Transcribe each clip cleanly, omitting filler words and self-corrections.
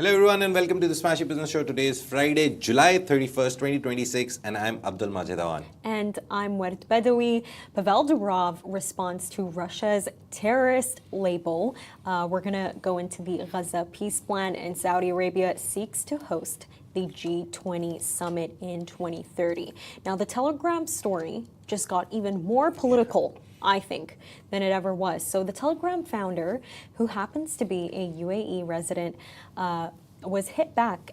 Hello everyone and welcome to the Smashi Business Show. Today is Friday, July 31st, 2026 and I'm Abdul Majid Awan. And I'm Ward Bedawi. Pavel Durov responds to Russia's terrorist label. We're going to go into the Gaza peace plan, and Saudi Arabia seeks to host the G20 summit in 2030. Now, the Telegram story just got even more political, I think, than it ever was. So the Telegram founder, who happens to be a UAE resident, was hit back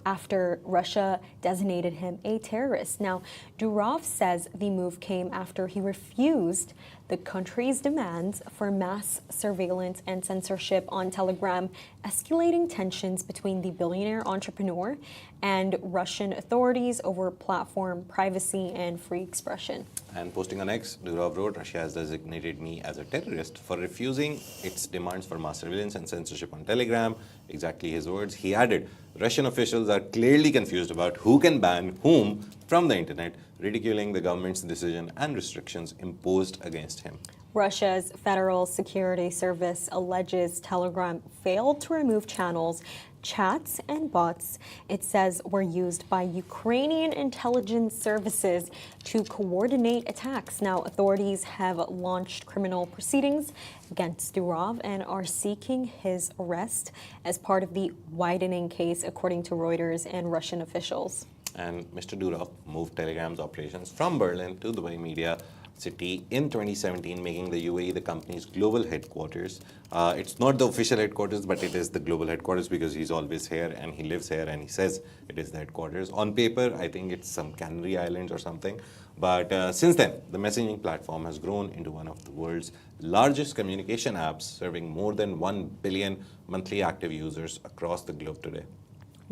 after Russia designated him a terrorist. Now, Durov says the move came after he refused the country's demands for mass surveillance and censorship on Telegram, escalating tensions between the billionaire entrepreneur and Russian authorities over platform privacy and free expression. And posting on X, Durov wrote, Russia has designated me as a terrorist for refusing its demands for mass surveillance and censorship on Telegram. Exactly his words. He added, Russian officials are clearly confused about who can ban whom from the internet, ridiculing the government's decision and restrictions imposed against him. Russia's Federal Security Service alleges Telegram failed to remove channels, chats, and bots it says were used by Ukrainian intelligence services to coordinate attacks. Now, authorities have launched criminal proceedings against Durov and are seeking his arrest as part of the widening case, according to Reuters and Russian officials. And Mr. Durov moved Telegram's operations from Berlin to Dubai Media City in 2017, making the UAE the company's global headquarters. It's not the official headquarters, but it is the global headquarters because he's always here and he lives here and he says it is the headquarters. On paper, I think it's some Canary Islands or something. But since then, the messaging platform has grown into one of the world's largest communication apps, serving more than 1 billion monthly active users across the globe today.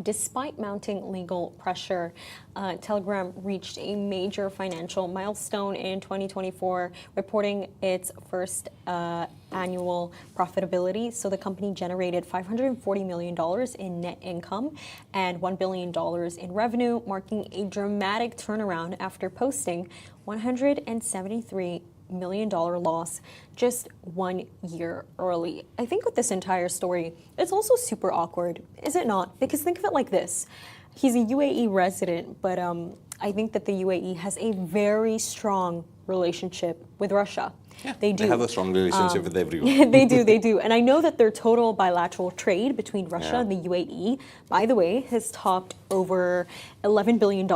Despite mounting legal pressure, Telegram reached a major financial milestone in 2024, reporting its first annual profitability. So the company generated $540 million in net income and $1 billion in revenue, marking a dramatic turnaround after posting $173 million loss just 1 year early. I think with this entire story, it's also super awkward, is it not? Because think of it like this. He's a UAE resident, but I think that the UAE has a very strong relationship with Russia. Yeah, they do. They have a strong relationship with everyone. They do. And I know that their total bilateral trade between Russia and the UAE, by the way, has topped over $11 billion.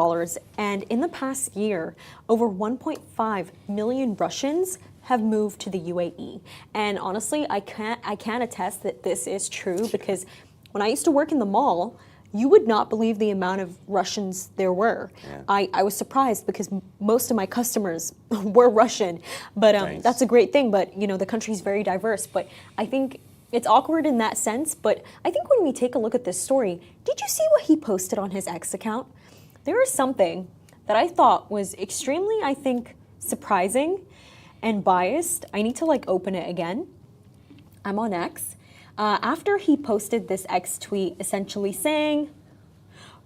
And in the past year, over 1.5 million Russians have moved to the UAE. And honestly, I can attest that this is true because when I used to work in the mall, you would not believe the amount of Russians there were. Yeah. I was surprised because most of my customers were Russian, but nice. That's a great thing. But you know, the country's very diverse. But I think it's awkward in that sense. But I think when we take a look at this story, did you see what he posted on his X account? There was something that I thought was extremely, I think, surprising and biased. I need to open it again. I'm on X. After he posted this X tweet essentially saying,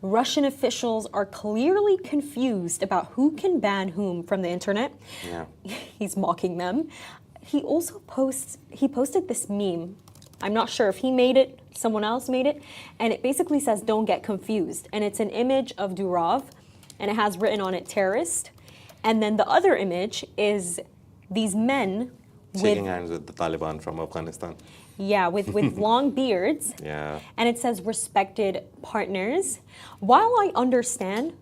Russian officials are clearly confused about who can ban whom from the internet. Yeah. He's mocking them. He also posted this meme. I'm not sure if he made it, someone else made it, and it basically says, don't get confused. And it's an image of Durov, and it has written on it, terrorist. And then the other image is these men shaking hands with the Taliban from Afghanistan. Yeah, with long beards. Yeah. And it says respected partners. While I understand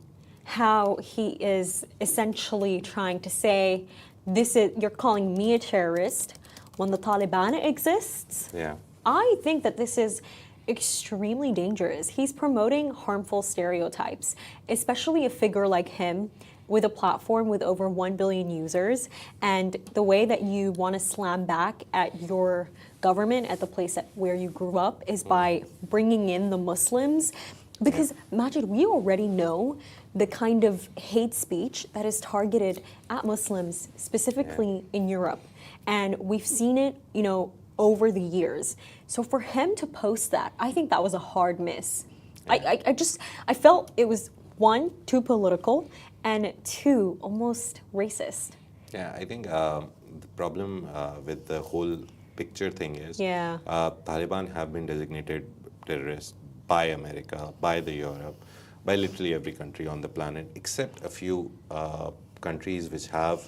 how he is essentially trying to say, you're calling me a terrorist when the Taliban exists. Yeah. I think that this is extremely dangerous. He's promoting harmful stereotypes, especially a figure like him with a platform with over 1 billion users, and the way that you want to slam back at your government, at the place where you grew up, is by bringing in the Muslims. Because, Majid, we already know the kind of hate speech that is targeted at Muslims, specifically in Europe. And we've seen it, over the years. So for him to post that, I think that was a hard miss. I felt it was, one, too political, and two, almost racist. Yeah, I think the problem with the whole picture thing is Taliban have been designated terrorists by America, by the Europe, by literally every country on the planet, except a few countries which have,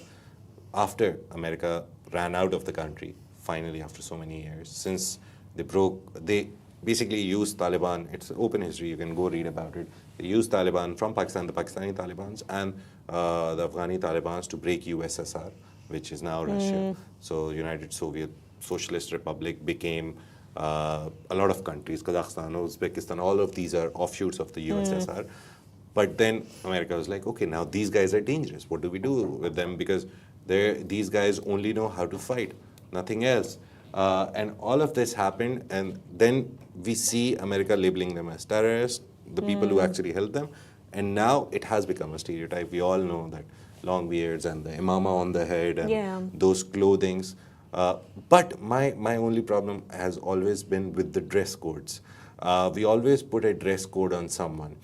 after America ran out of the country, finally after so many years, since they basically used Taliban. It's open history, you can go read about it. They used Taliban from Pakistan, the Pakistani Talibans, and the Afghani Talibans to break USSR, which is now Russia. So United Soviet Socialist Republic became a lot of countries, Kazakhstan, Uzbekistan, all of these are offshoots of the USSR. But then America was like, okay, now these guys are dangerous. What do we do with them? Because these guys only know how to fight, nothing else. And all of this happened, and then we see America labeling them as terrorists, the people who actually helped them. And now it has become a stereotype. We all know that long beards and the imama on the head and those clothings. But my only problem has always been with the dress codes. We always put a dress code on someone.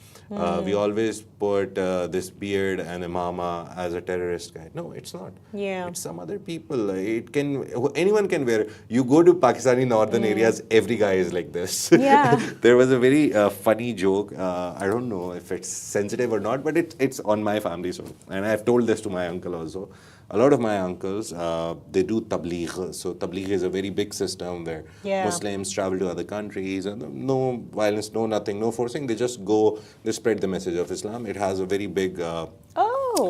We always put this beard and imama as a terrorist guy. No, it's not. Yeah. It's some other people. Anyone can wear. You go to Pakistani northern areas, every guy is like this. Yeah. There was a very funny joke. I don't know if it's sensitive or not, but it's on my family. So, and I've told this to my uncle also. A lot of my uncles, they do tabligh. So tabligh is a very big system where Muslims travel to other countries, and no violence, no nothing, no forcing. They just go, they spread the message of Islam. It has a very big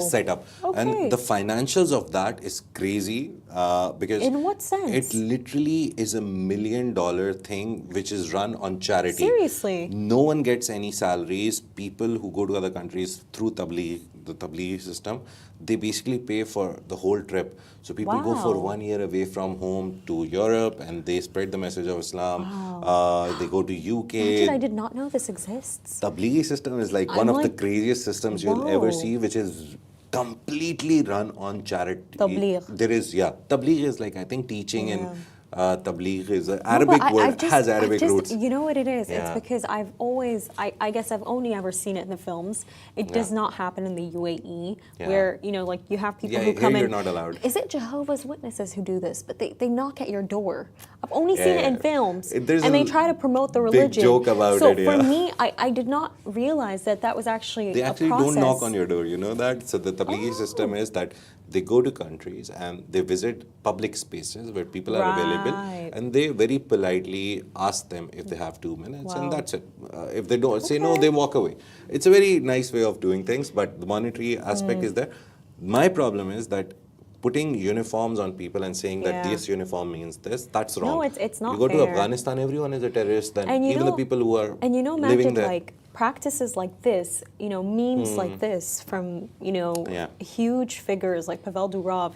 setup. Okay. And the financials of that is crazy because... In what sense? It literally is $1 million thing which is run on charity. Seriously? No one gets any salaries. People who go to other countries through tabligh, the tabligh system, they basically pay for the whole trip. So people go for 1 year away from home to Europe, and they spread the message of Islam. They go to UK. Imagine, I did not know this exists. Tabligh system is like one of the craziest systems you'll ever see, which is completely run on charity. Tabligh. There is, Tabligh is like, I think, teaching and tabligh is an Arabic word, has Arabic roots. You know what it is? It's because I've always, I guess I've only ever seen it in the films. It does not happen in the UAE, where, you know, like you have people who come in. You're not allowed. Is it Jehovah's Witnesses who do this? But they knock at your door. I've only seen it in films. And they try to promote the religion. Big joke about so it, for me, I did not realize that was actually They a actually process. don't knock on your door, you know that? So the tabligh system is that they go to countries and they visit public spaces where people are available, and they very politely ask them if they have 2 minutes, and that's it. If they don't say no, they walk away. It's a very nice way of doing things, but the monetary aspect is there. My problem is that putting uniforms on people and saying that this uniform means this, that's wrong. No, it's not You go fair. to Afghanistan, everyone is a terrorist, then even the people who are and you know, living Majid, there. like practices like this, you know, memes like this from, you know, huge figures like Pavel Durov,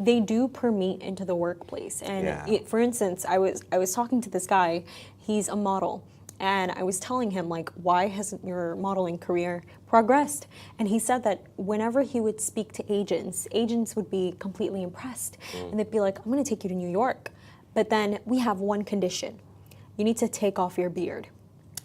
they do permeate into the workplace. And for instance, I was talking to this guy, he's a model. And I was telling him, like, why hasn't your modeling career progressed? And he said that whenever he would speak to agents would be completely impressed. And they'd be like, I'm going to take you to New York. But then we have one condition. You need to take off your beard.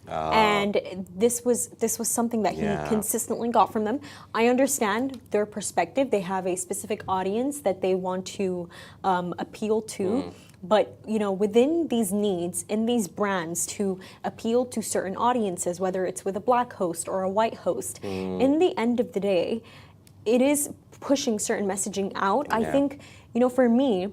And this was something that he consistently got from them. I understand their perspective. They have a specific audience that they want to appeal to. But, you know, within these needs, in these brands, to appeal to certain audiences, whether it's with a black host or a white host, in the end of the day, it is pushing certain messaging out. I think, you know, for me,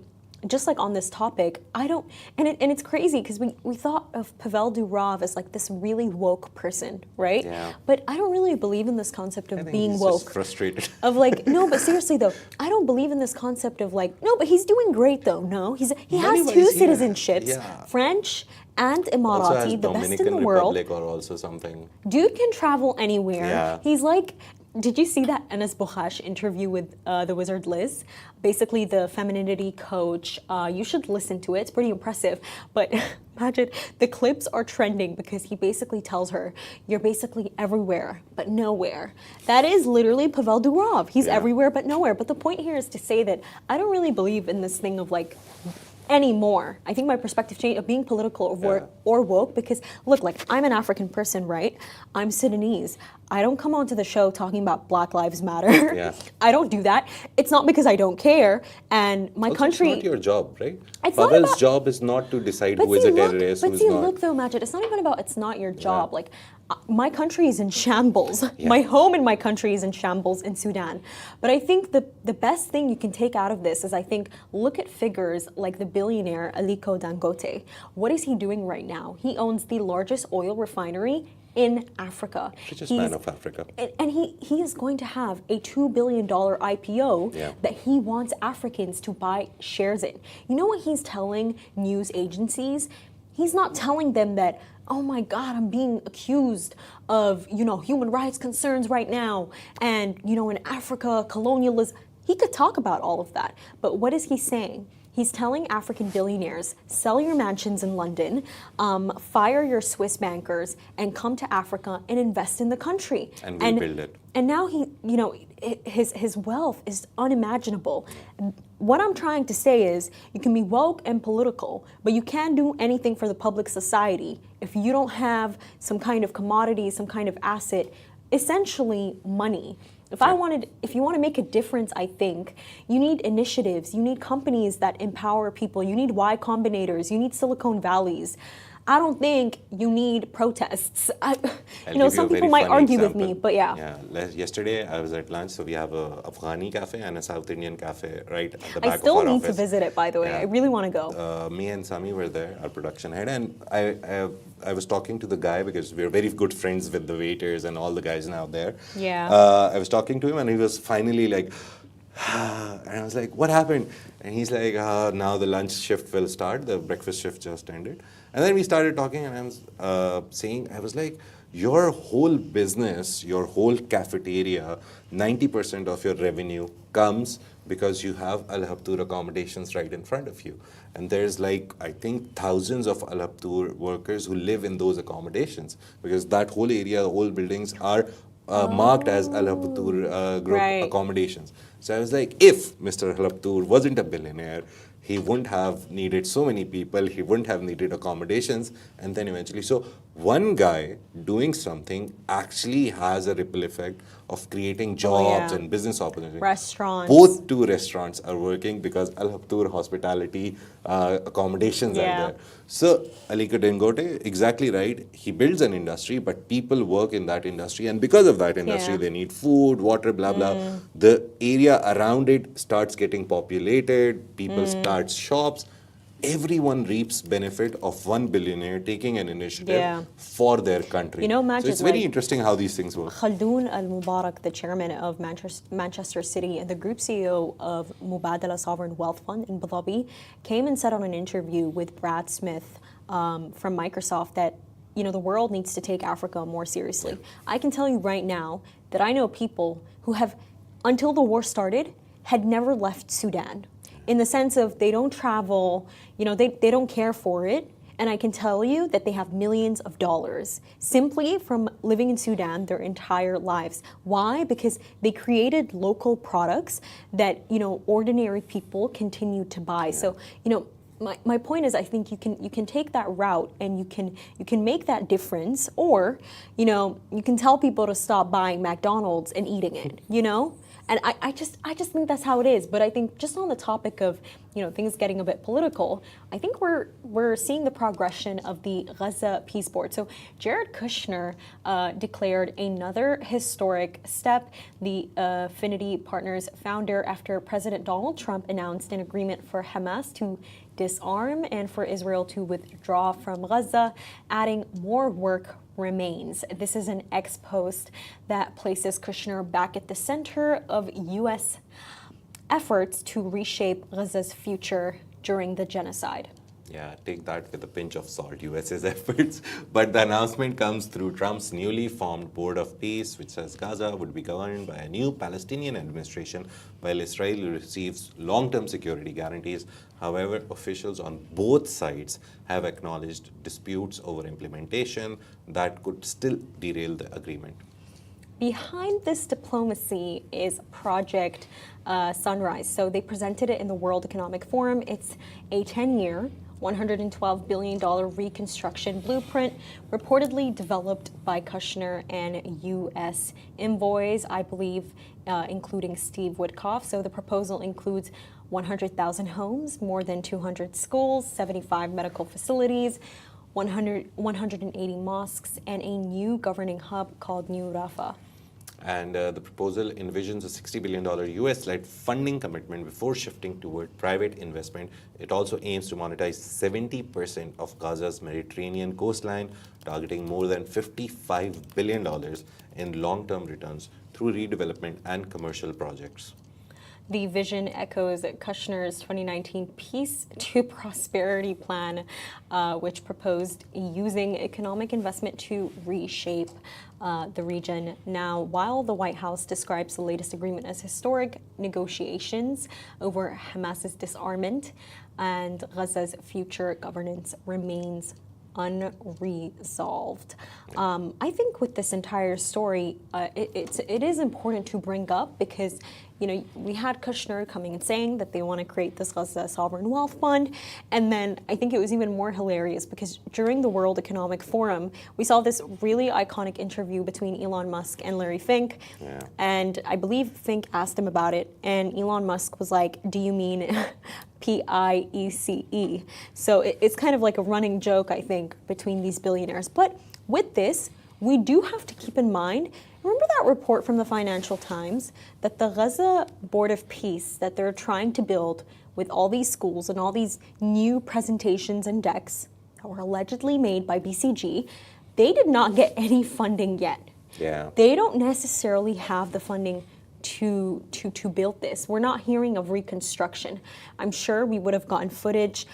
just like on this topic, I don't, and it's crazy because we thought of Pavel Durov as like this really woke person, right? Yeah. But I don't really believe in this concept of being he's woke. Just frustrated. Of like, no, but seriously though, I don't believe in this concept of like, no, but he's doing great though. No, he has 2 citizenships, French and Emirati, the best in the world. Republic or also something. Dude can travel anywhere. He's like, did you see that Enes Bokhash interview with the wizard Liz? Basically, the femininity coach. You should listen to it. It's pretty impressive. But imagine, the clips are trending because he basically tells her, you're basically everywhere but nowhere. That is literally Pavel Durov. He's everywhere but nowhere. But the point here is to say that I don't really believe in this thing of like anymore. I think my perspective changed of being political or woke, because look, like, I'm an African person, right? I'm Sudanese. I don't come onto the show talking about Black Lives Matter. Yeah. I don't do that. It's not because I don't care. And my Also, country. it's not your job, right? It's not Pavel's about- job is not to decide But who is see, a look, terrorist, but who is see, not. look though, Majid, it's not even about it's not your job. Like, my country is in shambles. Yeah. My home in my country is in shambles in Sudan. But I think the best thing you can take out of this is, I think, look at figures like the billionaire Aliko Dangote. What is he doing right now? He owns the largest oil refinery in Africa. Richest man of Africa. And he is going to have a $2 billion IPO Yeah. that he wants Africans to buy shares in. You know what he's telling news agencies? He's not telling them that, oh my God, I'm being accused of, human rights concerns right now. And, in Africa, colonialism. He could talk about all of that. But what is he saying? He's telling African billionaires, sell your mansions in London, fire your Swiss bankers, and come to Africa and invest in the country. And rebuild it. And now his wealth is unimaginable. What I'm trying to say is, you can be woke and political, but you can't do anything for the public society if you don't have some kind of commodity, some kind of asset, essentially money. If you want to make a difference, I think you need initiatives, you need companies that empower people, you need Y Combinators, you need Silicon Valleys. I don't think you need protests. Some people might argue with me, but yeah. Yesterday I was at lunch, so we have a Afghani cafe and a South Indian cafe right at the back of our office. I still need to visit it, by the way. I really want to go. Me and Sami were there, our production head, and I was talking to the guy because we're very good friends with the waiters and all the guys now there. Yeah. I was talking to him and he was finally like, and I was like, what happened? And he's like, now the lunch shift will start. The breakfast shift just ended. And then we started talking, and I was like, your whole business, your whole cafeteria, 90% of your revenue comes because you have Al Habtoor accommodations right in front of you. And there's I think thousands of Al Habtoor workers who live in those accommodations, because that whole area, the whole buildings are marked as Al Habtoor group accommodations. So I was like, if Mr. Al Habtoor wasn't a billionaire, he wouldn't have needed so many people, he wouldn't have needed accommodations, and then eventually. So one guy doing something actually has a ripple effect of creating jobs and business opportunities. Restaurants. Both two restaurants are working because Al Habtoor hospitality accommodations are there. So Aliko Dangote, exactly right. He builds an industry, but people work in that industry, and because of that industry, they need food, water, blah, blah. The area around it starts getting populated, people start shops. Everyone reaps benefit of one billionaire taking an initiative for their country. Majid, so it's very interesting how these things work. Khaldoon Al-Mubarak, the chairman of Manchester City and the group CEO of Mubadala Sovereign Wealth Fund in Abu Dhabi, came and said on an interview with Brad Smith from Microsoft that the world needs to take Africa more seriously. I can tell you right now that I know people who have, until the war started, had never left Sudan. In the sense of they don't travel, they don't care for it. And I can tell you that they have millions of dollars simply from living in Sudan their entire lives. Why? Because they created local products that, ordinary people continue to buy. So, my point is, I think you can take that route and you can make that difference, or, you can tell people to stop buying McDonald's and eating it, And I just think that's how it is. But I think just on the topic of things getting a bit political, I think we're seeing the progression of the Gaza peace board. So Jared Kushner declared another historic step. The Affinity Partners founder, after President Donald Trump announced an agreement for Hamas to disarm and for Israel to withdraw from Gaza, adding more work remains. This is an ex-post that places Kushner back at the center of U.S. efforts to reshape Gaza's future during the genocide. Yeah, take that with a pinch of salt, US's efforts. But the announcement comes through Trump's newly formed Board of Peace, which says Gaza would be governed by a new Palestinian administration while Israel receives long-term security guarantees. However, officials on both sides have acknowledged disputes over implementation that could still derail the agreement. behind this diplomacy is Project Sunrise. So they presented it in the World Economic Forum. It's a 10-year, $112 billion reconstruction blueprint, reportedly developed by Kushner and U.S. envoys, I believe, including Steve Witkoff. So the proposal includes 100,000 homes, more than 200 schools, 75 medical facilities, 180 mosques, and a new governing hub called New Rafah. And the proposal envisions a $60 billion US-led funding commitment before shifting toward private investment. It also aims to monetize 70% of Gaza's Mediterranean coastline, targeting more than $55 billion in long-term returns through redevelopment and commercial projects. The vision echoes Kushner's 2019 Peace to Prosperity plan, which proposed using economic investment to reshape the region. Now, while the White House describes the latest agreement as historic, negotiations over Hamas's disarmament and Gaza's future governance remains unresolved. I think with this entire story, it is important to bring up because, you know, we had Kushner coming and saying that they want to create this Gaza Sovereign Wealth Fund, and then I think it was even more hilarious because during the World Economic Forum, we saw this really iconic interview between Elon Musk and Larry Fink, and I believe Fink asked him about it, and Elon Musk was like, "Do you mean PIECE?" So it's kind of like a running joke, I think, between these billionaires. But with this, we do have to keep in mind, remember that report from the Financial Times that the Gaza Board of Peace that they're trying to build with all these schools and all these new presentations and decks that were allegedly made by BCG, they did not get any funding yet. Yeah. They don't necessarily have the funding to build this. We're not hearing of reconstruction. I'm sure we would have gotten footage.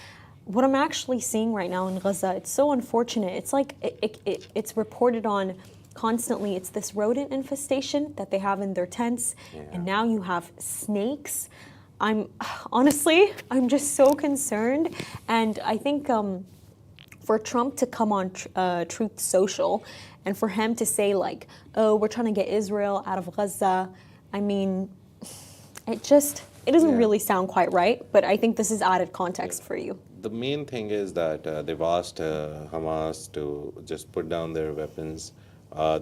What I'm actually seeing right now in Gaza, it's so unfortunate. It's like it's reported on constantly. It's this rodent infestation that they have in their tents, and now you have snakes. I'm just so concerned, and I think for Trump to come on Truth Social, and for him to say like, "Oh, we're trying to get Israel out of Gaza," I mean, it doesn't really sound quite right. But I think this is added context for you. The main thing is that they've asked Hamas to just put down their weapons.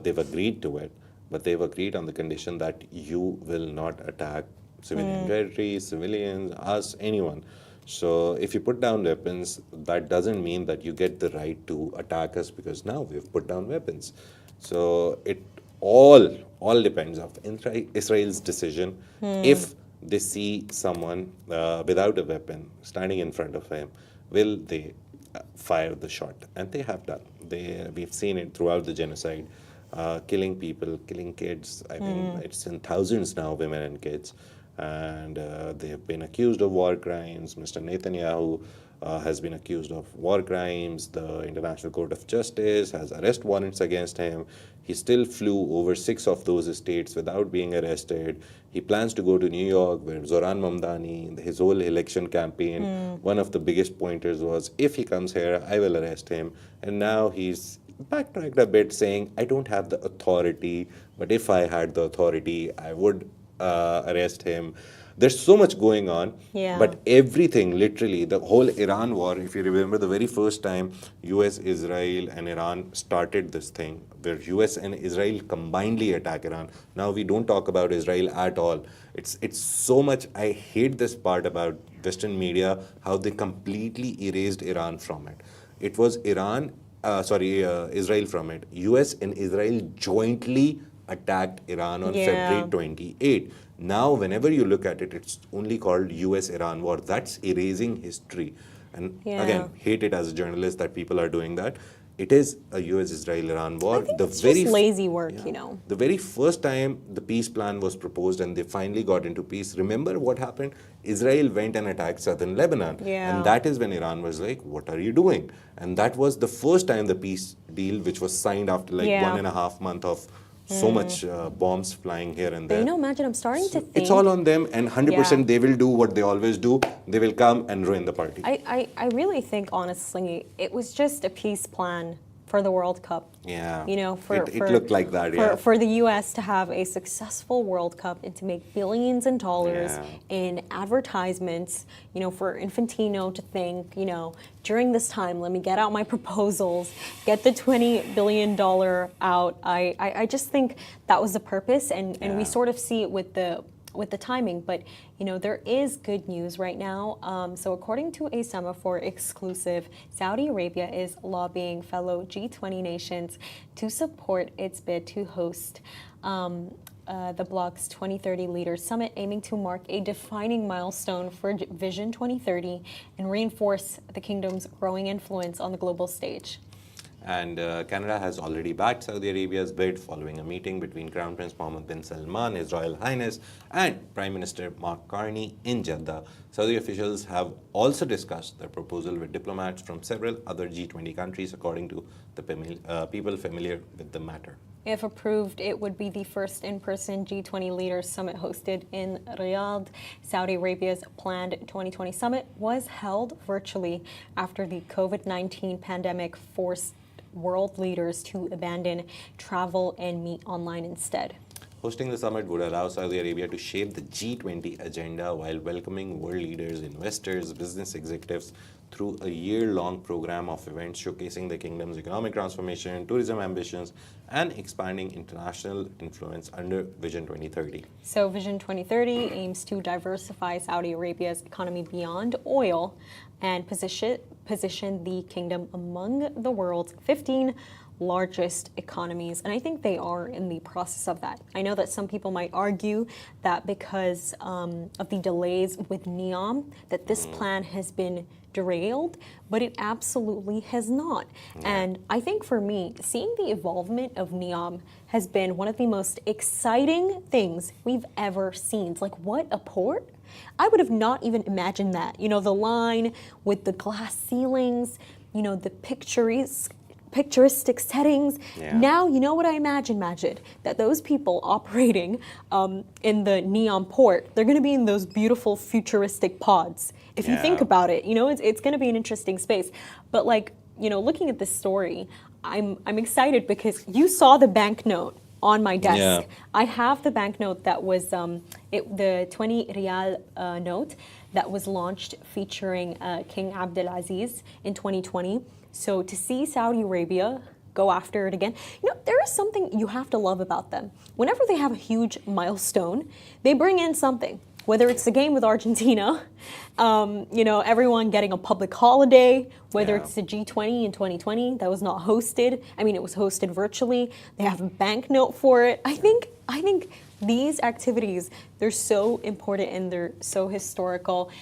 They've agreed to it, but they've agreed on the condition that you will not attack civilian territory, civilians, us, anyone. So if you put down weapons, that doesn't mean that you get the right to attack us because now we've put down weapons. So it all depends on Israel's decision. If they see someone without a weapon standing in front of him, will they fire the shot? And they have done. We've seen it throughout the genocide, killing people, killing kids. I mean, it's in thousands now, women and kids. And they have been accused of war crimes. Mr. Netanyahu has been accused of war crimes. The International Court of Justice has arrest warrants against him. He still flew over 6 of those states without being arrested. He plans to go to New York, where Zoran Mamdani, his whole election campaign, one of the biggest pointers was, if he comes here, I will arrest him. And now he's backtracked a bit, saying, I don't have the authority, but if I had the authority, I would arrest him. There's so much going on, but everything, literally, the whole Iran war, if you remember the very first time US, Israel and Iran started this thing, where US and Israel combinedly attack Iran. Now we don't talk about Israel at all. It's so much, I hate this part about Western media, how they completely erased Iran from it. It was Israel from it. US and Israel jointly attacked Iran on February 28. Now, whenever you look at it, it's only called US-Iran war. That's erasing history. And again, hate it as a journalist that people are doing that. It is a US-Israel-Iran war. I think it's just lazy work, you know. The very first time the peace plan was proposed and they finally got into peace, remember what happened? Israel went and attacked southern Lebanon. And that is when Iran was like, what are you doing? And that was the first time the peace deal, which was signed after like 1.5 months of so much bombs flying here and there. But you know, imagine, I'm starting to think... It's all on them, and 100% they will do what they always do. They will come and ruin the party. I really think, honestly, it was just a peace plan for the World Cup. Yeah. You know, it looked like that, for the U.S. to have a successful World Cup and to make billions in dollars in advertisements, you know, for Infantino to think, you know, during this time, let me get out my proposals, get the $20 billion out. I just think that was the purpose, and we sort of see it with the timing, but you know, there is good news right now. So according to a Semaphore exclusive, Saudi Arabia is lobbying fellow G20 nations to support its bid to host the bloc's 2030 Leaders Summit, aiming to mark a defining milestone for Vision 2030 and reinforce the kingdom's growing influence on the global stage. And Canada has already backed Saudi Arabia's bid following a meeting between Crown Prince Mohammed bin Salman, His Royal Highness, and Prime Minister Mark Carney in Jeddah. Saudi officials have also discussed their proposal with diplomats from several other G20 countries, according to the people familiar with the matter. If approved, it would be the first in-person G20 Leaders Summit hosted in Riyadh. Saudi Arabia's planned 2020 summit was held virtually after the COVID-19 pandemic forced world leaders to abandon travel and meet online instead. Hosting the summit would allow Saudi Arabia to shape the G20 agenda while welcoming world leaders, investors, business executives through a year-long program of events showcasing the kingdom's economic transformation, tourism ambitions, and expanding international influence under Vision 2030. So Vision 2030 aims to diversify Saudi Arabia's economy beyond oil and position the kingdom among the world's 15 largest economies, and I think they are in the process of that. I know that some people might argue that because of the delays with NEOM, that this plan has been derailed, but it absolutely has not. And I think for me, seeing the involvement of NEOM has been one of the most exciting things we've ever seen. It's like, what, a port? I would have not even imagined that. You know, the line with the glass ceilings, you know, the picturesque settings. Now, you know what I imagine, Majid? That those people operating in the NEOM port, they're going to be in those beautiful futuristic pods. If you think about it, you know, it's going to be an interesting space. But like, you know, looking at this story, I'm excited because you saw the banknote on my desk. I have the banknote that was the 20 Riyal note that was launched featuring King Abdulaziz in 2020. So to see Saudi Arabia go after it again, you know, there is something you have to love about them. Whenever they have a huge milestone, they bring in something. Whether it's the game with Argentina, you know, everyone getting a public holiday, whether it's the G20 in 2020 that was not hosted. I mean, it was hosted virtually. They have a banknote for it. I think these activities, they're so important and they're so historical.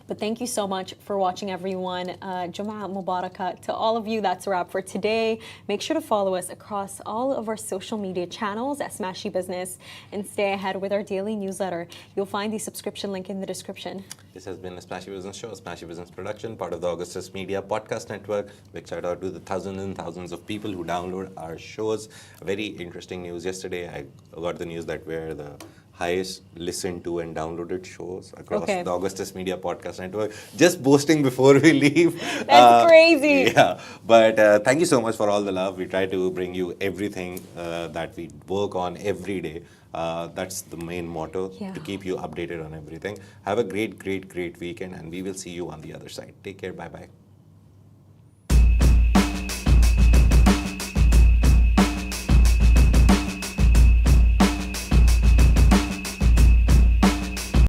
But thank you so much for watching, everyone. Jum'ah Mubarakah to all of you. That's a wrap for today. Make sure to follow us across all of our social media channels at Smashi Business and stay ahead with our daily newsletter. You'll find the subscription link in the description. This has been a Smashi Business show, a Smashi Business production, part of the Augustus Media Podcast Network. Big shout out to the thousands and thousands of people who download our shows. Very interesting news yesterday. I got the news that we're the highest listened to and downloaded shows across the Augustus Media Podcast Network. Just boasting before we leave. That's crazy. Yeah, but thank you so much for all the love. We try to bring you everything that we work on every day. That's the main motto, to keep you updated on everything. Have a great weekend, and we will see you on the other side. Take care. Bye-bye.